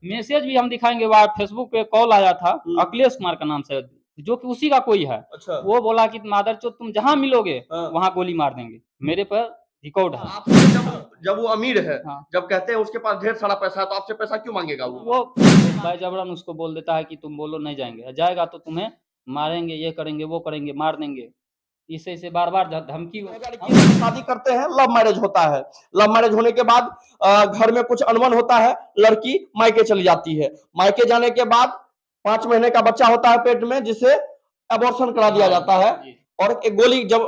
Message भी हम दिखाएंगे। वहाँ फेसबुक पे कॉल आया था अखिलेश कुमार का नाम से, जो कि उसी का कोई है। अच्छा। वो बोला कि मादरचोद तुम जहां मिलोगे हाँ। वहां गोली मार देंगे। मेरे पर रिकॉर्ड है। आपसे जब वो अमीर है, हाँ। जब कहते हैं उसके पास ढेर सारा पैसा है, तो आपसे पैसा क्यों मांगेगा वो बाइजबरन उसको बोल देता है कि तुम बोलो नहीं जाएंगे, जाएगा तो तुम्हें मारेंगे, ये करेंगे वो करेंगे, मार देंगे। इसे बार बार धमकी। शादी करते हैं, लव मैरिज होता है। लव मैरिज होने के बाद घर में कुछ अनबन होता है, लड़की मायके चली जाती है। मायके जाने के बाद 5 महीने का बच्चा होता है पेट में, जिसे अबॉर्शन करा दिया जाता है। और एक गोली जब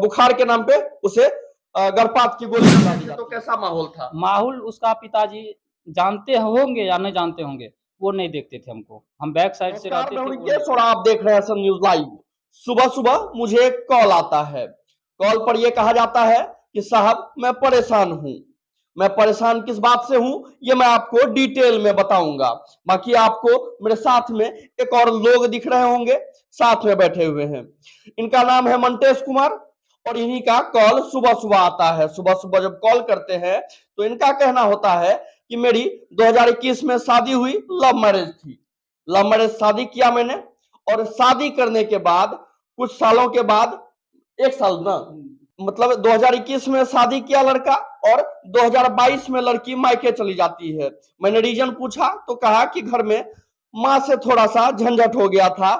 बुखार के नाम पे उसे गर्भपात की गोली लगा दी जाती है। तो कैसा माहौल था? माहौल उसका पिताजी जानते होंगे या नहीं जानते होंगे, वो नहीं देखते थे हमको। हम बैक साइड से रहते थे। और आप देख रहे हैं सम न्यूज लाइव। सुबह सुबह मुझे एक कॉल आता है। कॉल पर यह कहा जाता है कि साहब मैं परेशान हूं। मैं परेशान किस बात से हूं ये मैं आपको डिटेल में बताऊंगा। बाकी आपको मेरे साथ में एक और लोग दिख रहे होंगे, साथ में बैठे हुए हैं। इनका नाम है मंटेश कुमार और इन्हीं का कॉल सुबह सुबह आता है। सुबह सुबह जब कॉल करते हैं तो इनका कहना होता है कि मेरी 2021 में शादी हुई, लव मैरिज थी। लव मैरिज शादी किया मैंने, और शादी करने के बाद कुछ सालों के बाद, 1 साल ना, मतलब 2021 में शादी किया लड़का, और 2022 में लड़की मायके चली जाती है। मैंने रीजन पूछा तो कहा कि घर में माँ से थोड़ा सा झंझट हो गया था,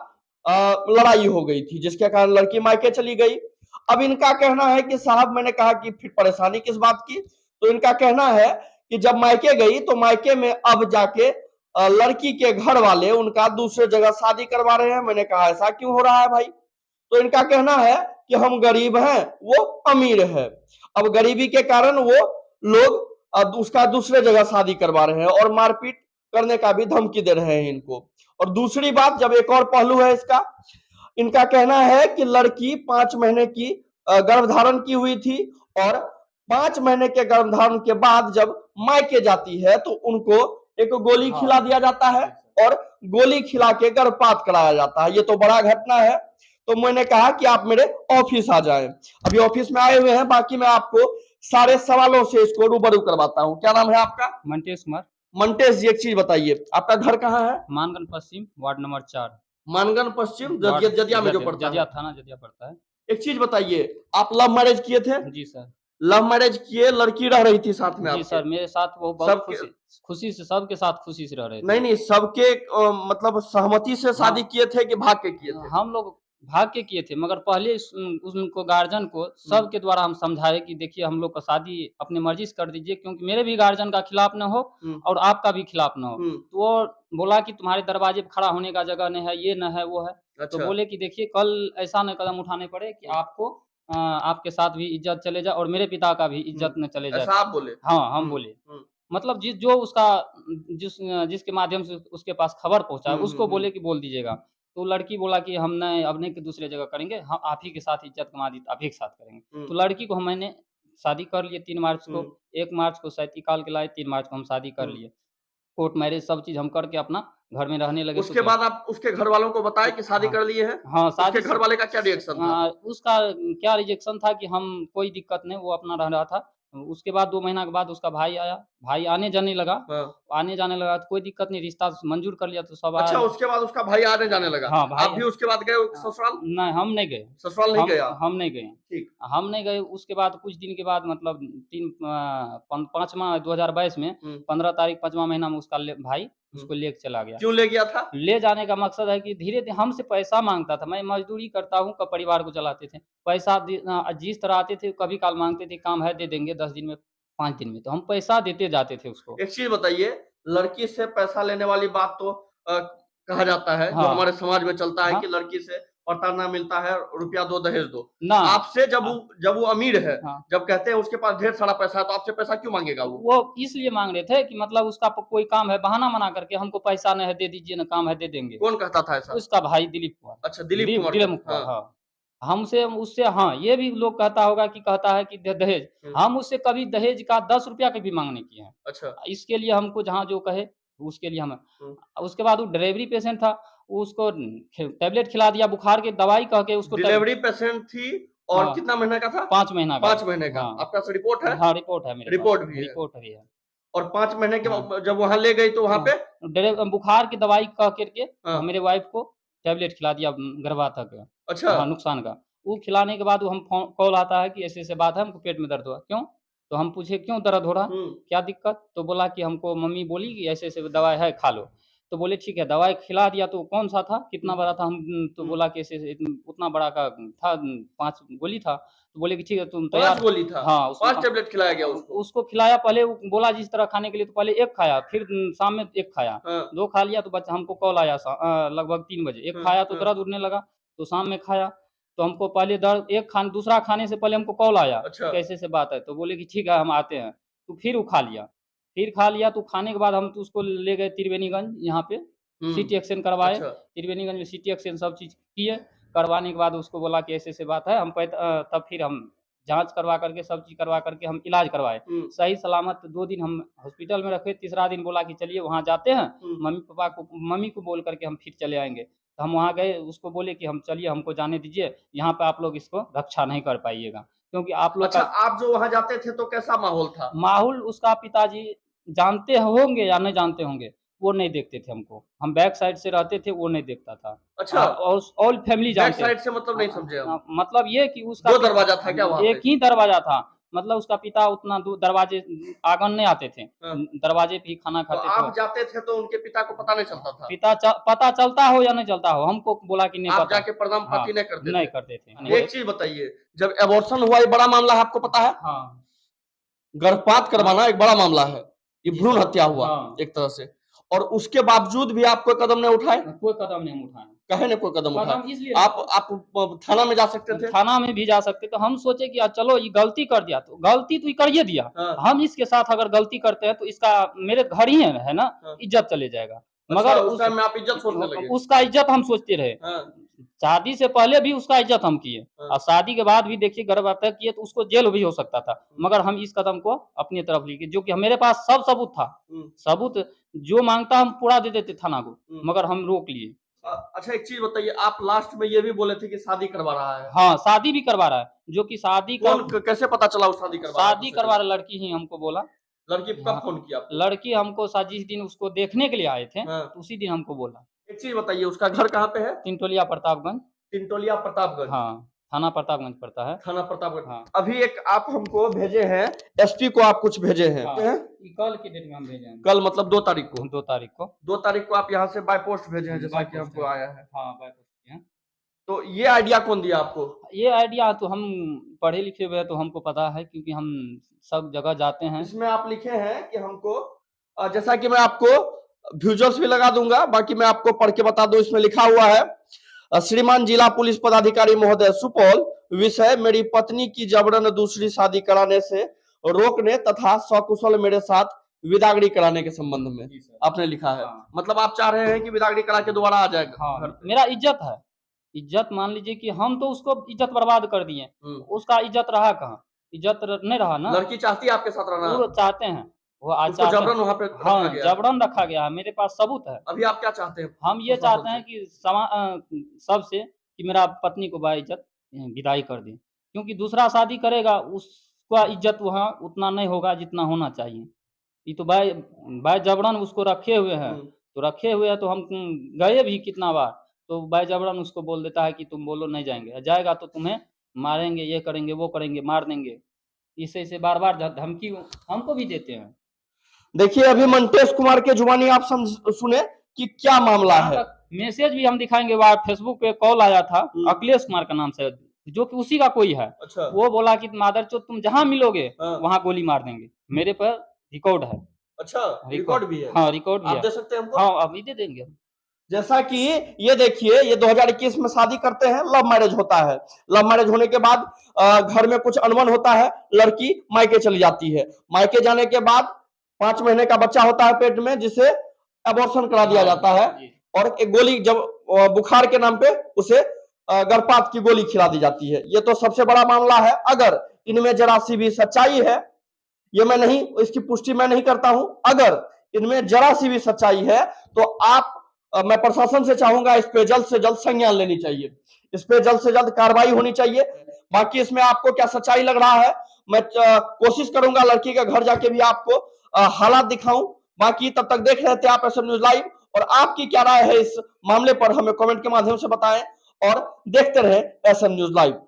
लड़ाई हो गई थी, जिसके कारण लड़की मायके चली गई। अब इनका कहना है कि साहब, मैंने कहा कि फिर परेशानी किस बात की? तो इनका कहना है कि जब मायके गई तो मायके में अब जाके लड़की के घर वाले उनका दूसरे जगह शादी करवा रहे हैं। मैंने कहा ऐसा क्यों हो रहा है भाई? तो इनका कहना है कि हम गरीब हैं, वो अमीर है। अब गरीबी के कारण वो लोग उसका दूसरे जगह शादी करवा रहे हैं और मारपीट करने का भी धमकी दे रहे हैं इनको। और दूसरी बात, जब एक और पहलू है इसका, इनका कहना है कि लड़की 5 महीने की गर्भधारण की हुई थी, और 5 महीने के गर्भधारण के बाद जब मायके जाती है तो उनको एक गोली खिला दिया जाता है और गोली खिला के गर्भपात कराया जाता है। ये तो बड़ा घटना है। तो मैंने कहा कि आप मेरे ऑफिस आ जाएं। अभी ऑफिस में आए हुए हैं, बाकी मैं आपको सारे सवालों से इसको रूबरू करवाता हूँ। क्या नाम है आपका? मंटेश कुमार। मंटेश जी, एक चीज बताइए, आपका घर कहाँ है? मानगंज पश्चिम, वार्ड नंबर 4। मानगंज पश्चिम, जदिया में जो पड़ता है। जदिया थाना, जदिया पड़ता है। एक चीज बताइए, आप लव मैरिज किए थे? जी सर। लव मैरिज किए, लड़की रह रही थी साथ में जी आपके? सर, मेरे साथ वो बहुत खुशी से, सबके साथ खुशी से रह रहे थे। नहीं, सबके मतलब सहमति से शादी किए थे कि भाग के किए थे? हम लोग भाग के किए थे, मगर पहले उनको गार्जियन को सबके द्वारा हम समझाए कि देखिए हम लोग का शादी अपनी मर्जी से कर दीजिए, क्योंकि मेरे भी गार्जियन का खिलाफ न हो और आपका भी खिलाफ न हो। तो वो बोला कि तुम्हारे दरवाजे पे खड़ा होने का जगह नहीं है, ये न है, वो है। तो बोले कि देखिए कल ऐसा न कदम उठाने पड़े कि आपको आपके साथ भी इज्जत चले जाए और मेरे पिता का भी इज्जत न चले जाए। ऐसा आप बोले? हाँ, हम बोले। मतलब जो उसका जिसके माध्यम से उसके पास खबर पहुँचा उसको बोले कि बोल दीजिएगा। तो लड़की बोला कि हम नहीं, अब नहीं कि दूसरे जगह करेंगे, हम आप ही के साथ इज्जत कमा दी, आप ही के साथ करेंगे। तो लड़की को मैंने शादी कर लिए 3 मार्च को। 1 मार्च को शादी निकाल के लाए, 3 मार्च को हम शादी कर लिए। कोर्ट मैरिज सब चीज़ हम करके अपना घर में रहने लगे। उसके बाद आप उसके घर वालों को बताए कि शादी कर लिए हैं? हाँ, शादी। उसके घर वाले का क्या रिएक्शन था? उसका क्या रिजेक्शन था कि हम कोई दिक्कत नहीं, वो अपना रह रहा था। उसके बाद 2 महीना के बाद उसका भाई आया, भाई आने-जाने लगा। आने-जाने लगा तो कोई दिक्कत नहीं, रिश्ता मंजूर कर लिया तो सब आया। अच्छा, उसके बाद उसका भाई आने-जाने लगा? हाँ, भाई। आप भी उसके बाद गए ससुराल? नहीं, हम नहीं गए। ससुराल नहीं गए आप? हम नहीं गए। ठीक। हम नहीं गए। उसके बाद कुछ दिन के बाद मतलब 5वां 2022 में 15 तारीख 5वां महीना में उसका भाई उसको लेके चला गया। क्यों ले गया था? ले जाने का मकसद है कि धीरे-धीरे हमसे पैसा माँगता था। मैं मज़दूरी करता हूँ, परिवार को चलाते थे। पैसा जिस तरह आते थे कभी काल माँगते थे, काम है दे देंगे 10 दिन में, 5 दिन में, तो हम पैसा देते जाते थे उसको। एक चीज़ बताइए, लड़की से पैसा लेने वाली बात तो कहा जाता है, जो हमारे समाज में चलता है कि लड़की से प्रताड़ना मिलता है, रुपया दो दहेज दो। ना, आपसे जब वो अमीर है, जब कहते हैं उसके पास ढेर सारा पैसा है, तो आपसे पैसा क्यों माँगेगा वो? वो इसलिए माँग रहे थे कि मतलब उसका कोई काम है, बहाना बना करके हमको पैसा नहीं है, दे दीजिए ना, काम है दे देंगे। कौन कहता था ऐसा? उसका भाई दिलीप कुमार। अच्छा, दिलीप कुमार। हाँ। हमसे उससे हाँ, ये भी लोग कहता होगा कि कहता है कि दहेज। हम उससे कभी दहेज का 10 रुपया का भी माँग नहीं किए हैं। अच्छा। इसके लिए हमको जहाँ जो कहे उसके लिए हम। उसके बाद वो डिलीवरी पेशेंट था, उसको टैबलेट खिला दिया बुखार की दवाई कह के उसको। डिलीवरी पेशेंट थी और कितना महीने का था? 5 महीना का। 5 महीने का। आपके पास रिपोर्ट है? हाँ, रिपोर्ट है मेरे पास। रिपोर्ट भी है। रिपोर्ट भी है। और 5 महीने के बाद जब वहाँ ले गई तो वहाँ पे बुखार की दवाई कह करके हाँ। मेरे वाइफ को टैबलेट खिला दिया गर्भाथा का। अच्छा। हाँ, नुकसान का। वो खिलाने के बाद वो हम कॉल आता है कि ऐसे-ऐसे बात है, हमको पेट में दर्द हुआ। क्यों? तो हम पूछे क्यों दर्द हो रहा? क्या दिक्कत? तो बोला कि हमको मम्मी बोली कि ऐसे-ऐसे दवाई है, खा लो। तो बोले ठीक है, दवाई खिला दिया। तो कौन-सा था? कितना बड़ा था? हम तो बोला कि ऐसे-ऐसे उतना बड़ा का था, 5 गोली था। तो बोले कि ठीक है, तुम 5 तैयार। गोली था? हाँ, 5 टैबलेट खिलाया गया उसको? उसको खिलाया। पहले वो बोला जिस तरह खाने के लिए, तो पहले 1 खाया, फिर शाम में 1 खाया, हाँ। 2 खा लिया। तो बच्चा हमको कॉल आया लगभग 3 बजे। 1 खाया तो दर्द उठने लगा, तो शाम में खाया। तो हमको पहले दर्द 1 दूसरा खाने से पहले हमको कॉल आया अच्छा। कि ऐसे-ऐसे बात है। तो बोले कि ठीक है, हम आते हैं। तो फिर वो खा लिया। फिर खा लिया तो खाने के बाद हम तो उसको ले गए त्रिवेणीगंज, यहाँ पे सिटी एक्शन करवाए। अच्छा। त्रिवेणीगंज में सिटी एक्शन सब चीज़ किए। करवाने के बाद उसको बोला कि ऐसे-ऐसे बात है। तब फिर हम जाँच करवा करके, सब चीज़ करवा करके हम इलाज करवाए। सही सलामत 2 दिन हम हॉस्पिटल में रखे। तीसरा दिन बोला कि चलिए वहाँ जाते हैं, मम्मी को बोल करके हम फिर चले आएँगे। तो हम वहाँ गए, उसको बोले कि हम चलिए, हमको जाने दीजिए, यहाँ पे आप लोग इसको रक्षा नहीं कर पाइएगा, क्योंकि आप लोग अच्छा, का आप जो वहाँ जाते थे तो कैसा माहौल था? माहौल, उसका पिताजी जानते होंगे या नहीं जानते होंगे, वो नहीं देखते थे हमको। हम बैक साइड से रहते थे, वो नहीं देखता था। अच्छा। और ऑल फैमिली बैक जानते। साइड से मतलब नहीं समझे हम। मतलब ये कि उसका 2 दरवाजा था क्या वहाँ एक पे? ही दरवाज़ा था। मतलब उसका पिता उतना दूर दरवाजे आँगन नहीं आते थे। हाँ। दरवाजे पे ही खाना तो खाते आप थे। जाते थे तो उनके पिता को पता नहीं चलता था? पता चलता हो या नहीं चलता हो, हमको बोला कि नहीं आप पता। जाके प्रणाम हाँ, पाती नहीं करते नहीं थे? करते थे। एक चीज़ बताइए, जब एबॉर्शन हुआ, ये बड़ा मामला है, आपको पता है? हाँ। गर्भपात करवाना एक बड़ा मामला है। ये जी भ्रूण सर। हत्या हुआ हाँ। एक तरह से। और उसके बावजूद भी आप कोई कदम नहीं उठाए? कोई कदम नहीं हम उठाए। काहे नहीं कोई कदम उठाए? कदम इसलिए आप थाना में जा सकते थे? थाना में भी जा सकते। तो हम सोचे कि चलो ये गलती कर दिया, तो गलती तो ये कर ही दिया। हाँ। हम इसके साथ अगर गलती करते हैं तो इसका मेरे घर ही है ना, हाँ। इज्जत चले जाएगा। अच्छा, मगर उस टाइम में आप इज्जत सोचने लगे? उसका इज्जत हम सोचते रहे। हाँ। शादी से पहले भी उसका इज्जत हम किए, हाँ। और शादी के बाद भी देखिए गर्भपात किए तो उसको जेल भी हो सकता था। मगर हम इस कदम को अपनी तरफ लिए, जो कि मेरे पास सब सबूत था। सबूत जो मांगता हम पूरा दे देते थाना को, मगर हम रोक लिए। अच्छा, एक चीज़ बताइए, आप लास्ट में ये भी बोले थे कि शादी करवा रहा है। हाँ, शादी भी करवा रहा है, जो कि शादी का कैसे पता चला वो शादी करवा रहा है? शादी करवा रहा लड़की ही हमको बोला। लड़की कब फ़ोन किया आपको? लड़की हमको जिस दिन उसको देखने के लिए आए थे, हाँ। तो उसी दिन हमको बोला। एक चीज़ बताइए, उसका घर कहाँ पे है? तिनटोलिया प्रतापगंज। तिनटोलिया प्रतापगंज। हाँ, थाना प्रतापगंज पड़ता है। थाना प्रतापगंज। हाँ। अभी एक आप हमको भेजे हैं, एसपी को आप कुछ भेजे हैं। हाँ। हैं? ये कल की डेट में हम भेजे हैं। कल मतलब 2 तारीख को? 2 तारीख को। 2 तारीख को आप यहाँ से बाय पोस्ट भेजे हैं, जैसा बाय कि पोस्ट हमको है। आया है। हाँ, बाय पोस्ट किए हैं। तो ये आइडिया कौन दिया आपको? ये आइडिया तो हम पढ़े लिखे हुए हैं, तो हमको पता है, क्योंकि हम सब जगह जाते हैं। इसमें आप लिखे हैं कि हमको जैसा कि मैं आपको विजुअल्स भी लगा दूंगा, बाकी मैं आपको पढ़ के बता दूं। इसमें लिखा हुआ है, श्रीमान जिला पुलिस पदाधिकारी महोदय सुपौल, विषय मेरी पत्नी की जबरन दूसरी शादी कराने से रोकने तथा सकुशल मेरे साथ विदागरी कराने के संबंध में आपने लिखा है। हाँ। मतलब आप चाह रहे हैं कि विदागरी करा के दोबारा आ जाएगा? हाँ, मेरा इज्जत है। इज्जत मान लीजिए कि हम तो उसको इज्जत बर्बाद कर दिए, उसका इज्जत रहा कहाँ? इज्जत नहीं रहा ना। लड़की चाहती है आपके साथ रहना? वो चाहते हैं, वो आज उसको चाहते जबरन हैं। वहाँ पे रखा हाँ, गया है। जबरन रखा गया है, मेरे पास सबूत है। अभी आप क्या चाहते हैं? हम ये चाहते हैं कि सबसे कि मेरा पत्नी को बाइज्जत विदाई कर दें, क्योंकि दूसरा शादी करेगा, उसका इज्जत वहाँ उतना नहीं होगा जितना होना चाहिए। ये तो बाय जबरन उसको रखे हुए हैं, तो रखे हुए हैं तो हम गए भी कितना बार, तो बाय जबरन उसको बोल देता है कि तुम बोलो नहीं जाएँगे, जाएगा तो तुम्हें मारेंगे, ये करेंगे, वो करेंगे, मार देंगे। इसे बार-बार धमकी हमको भी देते हैं। देखिए, अभी मंटेश कुमार के जुबानी आप सुने कि क्या मामला है। मैसेज भी हम दिखाएंगे, वहाँ फेसबुक पे कॉल आया था अखिलेश कुमार का नाम से, जो कि उसी का कोई है। अच्छा। वो बोला कि मादरचोद तुम जहाँ मिलोगे वहाँ गोली मार देंगे। मेरे पर रिकॉर्ड है। अच्छा, रिकॉर्ड भी है? हाँ, रिकॉर्ड भी है। आप दे सकते हैं हमको? हाँ, अभी दे देंगे हम। जैसा कि ये देखिए, ये 2021 में शादी करते हैं, लव मैरिज होता है। लव मैरिज होने के बाद घर में कुछ अनबन होता है, लड़की मायके चली जाती है। मायके जाने के बाद 5 महीने का बच्चा होता है पेट में, जिसे अबॉर्शन करा दिया जाता है, और एक गोली जब बुखार के नाम पे उसे गर्भपात की गोली खिला दी जाती है। ये तो सबसे बड़ा मामला है। अगर इनमें जरा सी भी सच्चाई है, ये मैं नहीं, इसकी पुष्टि मैं नहीं करता हूं, अगर इनमें जरा सी भी सच्चाई है तो मैं प्रशासन से चाहूंगा इस पे जल्द से जल्द संज्ञान लेनी चाहिए, इस पे जल्द से जल्द कार्रवाई होनी चाहिए। बाकी इसमें आपको क्या सच्चाई लग रहा है, मैं कोशिश करूंगा लड़की के घर जाके भी आपको हालात दिखाऊं, बाकी तब तक देख रहे थे आप एसएम न्यूज लाइव, और आपकी क्या राय है इस मामले पर हमें कमेंट के माध्यम से बताएं, और देखते रहे एसएम न्यूज लाइव।